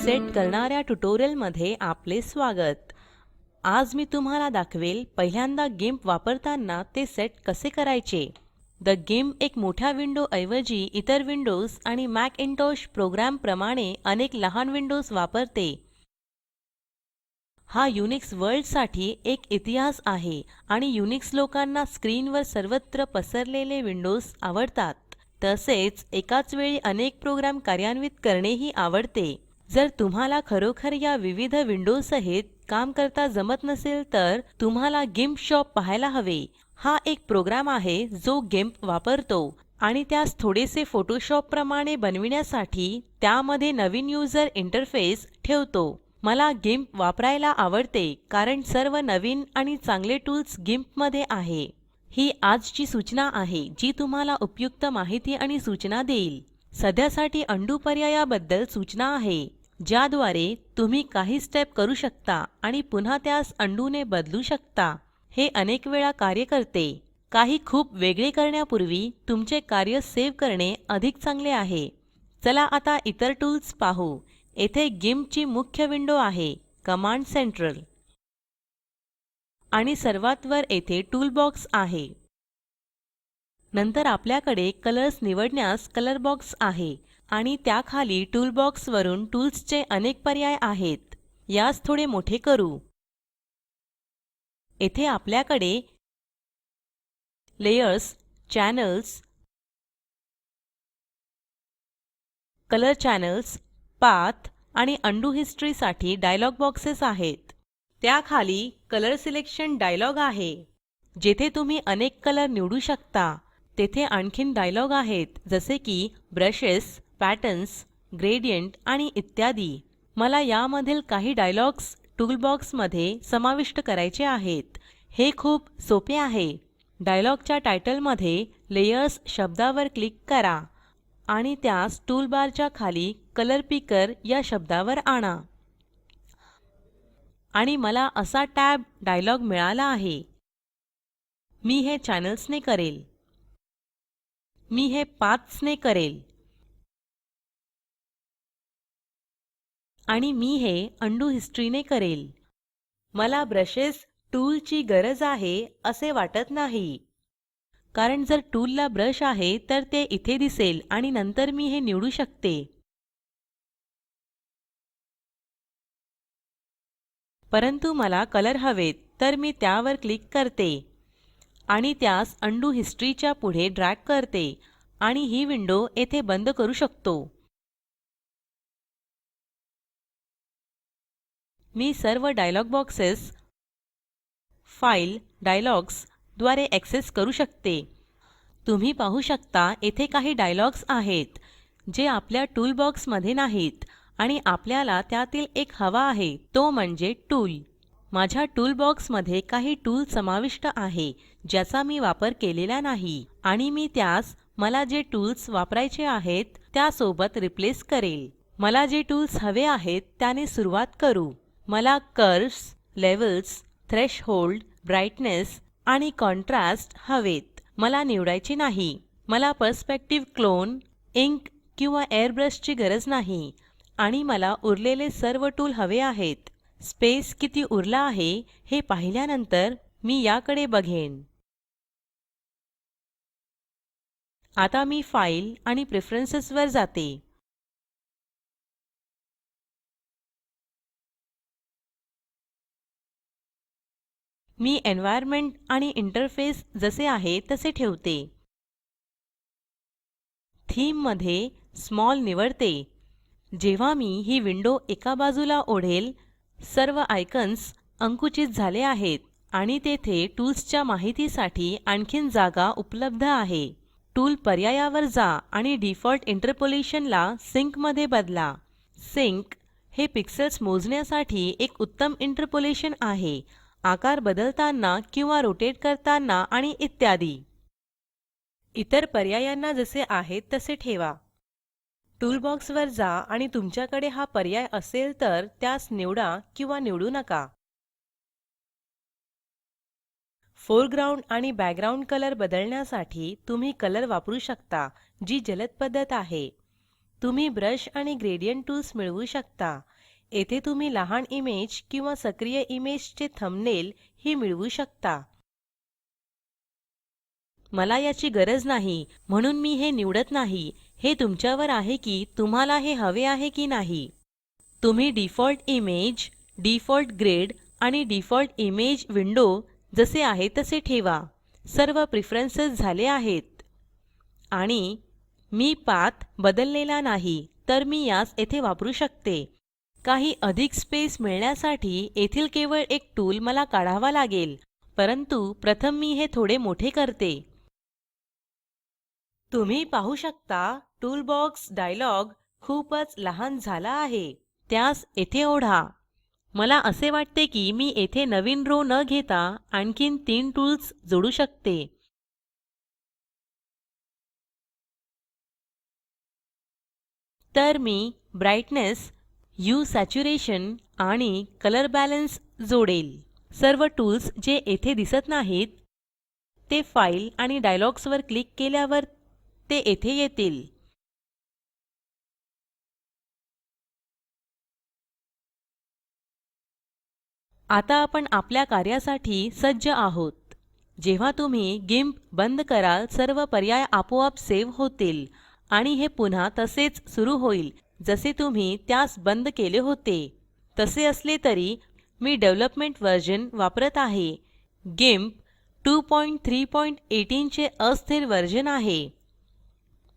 Set करणाऱ्या ट्युटोरियलमध्ये आपले स्वागत. आज मी तुम्हाला दाखवेल पहिल्यांदा गिम्प वापरताना ते सेट कसे करायचे. द गिम्प एक मोठ्या विंडो ऐवजी इतर विंडोज आणि मॅकिंटोश प्रोग्राम प्रमाणे अनेक लहान विंडोज वापरते. हा युनिक्स वर्ल्डसाठी एक इतिहास आहे आणि युनिक्स लोकांना स्क्रीनवर सर्वत्र पसरलेले विंडोज आवडतात. तसेच एकाच वेळी अनेक प्रोग्राम कार्यान्वित करणेही आवडते. जर तुम्हाला खरोखर या विविध विंडोजसहित काम करता जमत नसेल तर तुम्हाला गिम्प शॉप पाहायला हवे. हा एक प्रोग्राम आहे जो गिम्प वापरतो आणि त्यास थोडेसे फोटोशॉप प्रमाणे बनविण्यासाठी त्यामध्ये नवीन यूजर इंटरफेस ठेवतो. मला गिम्प वापरायला आवडते कारण सर्व नवीन आणि चांगले टूल्स गिम्पमध्ये आहे. ही आजची सूचना आहे जी तुम्हाला उपयुक्त माहिती आणि सूचना देईल. सध्यासाठी अंडू पर्यायाबद्दल सूचना आहे ज्याद्वारे तुम्ही काही स्टेप करू शकता आणि पुन्हा त्यास अंडूने बदलू शकता. हे अनेक वेळा कार्य करते. काही खूप वेगळे करण्यापूर्वी तुमचे कार्य सेव्ह करणे अधिक चांगले आहे. चला आता इतर टूल्स पाहू. येथे गिम्पची मुख्य विंडो आहे, कमांड सेंट्रल, आणि सर्वात वर येथे टूलबॉक्स आहे. नंतर आपल्याकडे कलर्स निवडण्यास कलर बॉक्स आहे आणि त्याखाली टूलबॉक्स वरून टूल्सचे अनेक पर्याय आहेत. यास थोडे मोठे करू. येथे आपल्याकडे layers, channels, colour channels, path आणि अंडू हिस्ट्री साठी डायलॉग बॉक्सेस आहेत. त्याखाली कलर सिलेक्शन डायलॉग आहे जेथे तुम्ही अनेक कलर निवडू शकता. तेथे आणखीन डायलॉग आहेत जसे की ब्रशेस, पॅटर्न्स, ग्रेडियंट आणि इत्यादी. मला यामधील काही डायलॉग्स टूलबॉक्स मध्ये समाविष्ट करायचे आहेत. हे खूप सोपे आहे. डायलॉगच्या टायटलमध्ये लेयर्स शब्दावर क्लिक करा आणि त्यास टूलबारच्या खाली कलर पिकर या शब्दावर आणा. आणि मला असा टॅब डायलॉग मिळाला आहे. मी हे चॅनल्सने करेल. मी हे पाथ्सने करेल. आणि मी हे अंडू हिस्ट्रीने करेल. मला ब्रशेस टूलची गरज आहे असे वाटत नाही, कारण जर टूलला ब्रश आहे तर ते इथे दिसेल आणि नंतर मी हे निवडू शकते. परंतु मला कलर हवेत तर मी त्यावर क्लिक करते आणि त्यास अंडू हिस्ट्रीच्या पुढे ड्रॅग करते आणि ही विंडो येथे बंद करू शकतो. मी सर्व डायलॉग बॉक्सेस फाइल डायलॉग्स द्वारे ऍक्सेस करू शकते. तुम्ही पाहू शकता येथे काही डायलॉग्स आहेत जे आपल्या टूलबॉक्स मध्ये नाहीत आणि आपल्याला त्यातील एक हवा आहे, तो म्हणजे टूल. माझ्या टूलबॉक्स मध्ये काही टूल समाविष्ट आहे ज्याचा मी वापर केलेला नाही आणि मी त्यास मला जे टूल्स वापरायचे आहेत त्यासोबत रिप्लेस करेल. मला जे टूल्स हवे आहेत त्याने सुरुवात करू. मला कर्व्स, लेव्हल्स, थ्रेशहोल्ड, ब्राइटनेस आणि कॉन्ट्रास्ट हवेत. मला निवडायचे नाही. मला पर्स्पेक्टिव्ह क्लोन, इंक किंवा एअरब्रशची गरज नाही आणि मला उरलेले सर्व टूल हवे आहेत. स्पेस किती उरला आहे हे पाहिल्यानंतर मी याकडे बघेन. आता मी फाइल आणि प्रेफरन्सेस वर जाते. मी एन्व्हायर्नमेंट आणि इंटरफेस जसे आहे तसे ठेवते. थीम मध्ये स्मॉल निवडते. जेव्हा मी ही विंडो एका बाजूला ओढेल सर्व आयकॉन्स अंकुचित झाले आहेत आणि तेथे टूल्सच्या माहितीसाठी आणखीन जागा उपलब्ध आहे. टूल पर्यायावर जा आणि डिफॉल्ट इंटरपोलेशनला सिंक मध्ये बदला. सिंक हे पिक्सेल्स मोजण्यासाठी एक उत्तम इंटरपोलेशन आहे, आकार बदलताना किंवा रोटेट करताना आणि इत्यादी. इतर पर्यायांना जसे आहेत तसे ठेवा. टूलबॉक्स वर जा आणि तुमच्याकडे हा पर्याय असेल तर त्यास निवडा किंवा निवडू नका. फोरग्राउंड आणि बॅकग्राउंड कलर बदलण्यासाठी तुम्ही कलर वापरू शकता, जी जलद पद्धत आहे. तुम्ही ब्रश आणि ग्रेडियंट टूल्स मिळवू शकता. येथे तुम्ही लहान इमेज किंवा सक्रिय इमेजचे थंबनेल ही मिळवू शकता. मला याची गरज नाही म्हणून मी हे निवडत नाही. हे तुमच्यावर आहे की तुम्हाला हे हवे आहे की नाही. तुम्ही डिफॉल्ट इमेज, डिफॉल्ट ग्रिड आणि डिफॉल्ट इमेज विंडो जसे आहे तसे ठेवा. सर्व प्रेफरन्सेस झाले आहेत आणि मी पाथ बदललेला नाही तर मी यास येथे वापरू शकते. काही अधिक स्पेस मिळण्यासाठी येथील केवळ एक टूल मला काढावा लागेल, परंतु प्रथम मी हे थोडे मोठे करते. तुम्ही पाहू शकता टूलबॉक्स डायलॉग खूपच लहान झाला आहे. त्यास येथे ओढा. मला असे वाटते की मी येथे नवीन रो न घेता आणखीन 3 टूल्स जोडू शकते. तर मी ब्राइटनेस, ह्यू सॅच्युरेशन आणि कलर बॅलन्स जोडेल. सर्व टूल्स जे येथे दिसत नाहीत ते फाइल आणि डायलॉग्सवर क्लिक केल्यावर ते येथे येतील. आता आपण आपल्या कार्यासाठी सज्ज आहोत. जेव्हा तुम्ही गिम्प बंद कराल सर्व पर्याय आपोआप सेव्ह होतील आणि हे पुन्हा तसेच सुरू होईल जसे तुम्ही त्यास बंद केले होते. तसे असले तरी मी डेव्हलपमेंट वर्जन वापरत आहे. गिम्प 2.3.18 चे अस्थिर वर्जन आहे.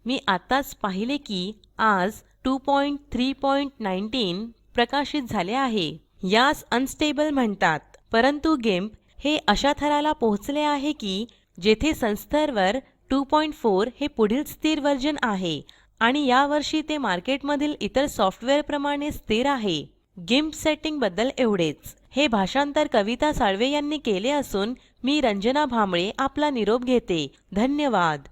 मी आत्ताच पाहिले की आज 2.3.19 प्रकाशित झाले आहे. यास अनस्टेबल म्हणतात, परंतु गिम्प हे अशा थराला पोहोचले आहे की जेथे संस्थेवर 2.4 हे पुढील स्थिर वर्जन आहे आणि या वर्षी ते मार्केटमधील इतर सॉफ्टवेअर प्रमाणे स्थिर आहे. गिम्प सेटिंग बद्दल एवढेच. हे भाषांतर कविता साळवे यांनी केले असून मी रंजना भांबळे आपला निरोप घेते. धन्यवाद.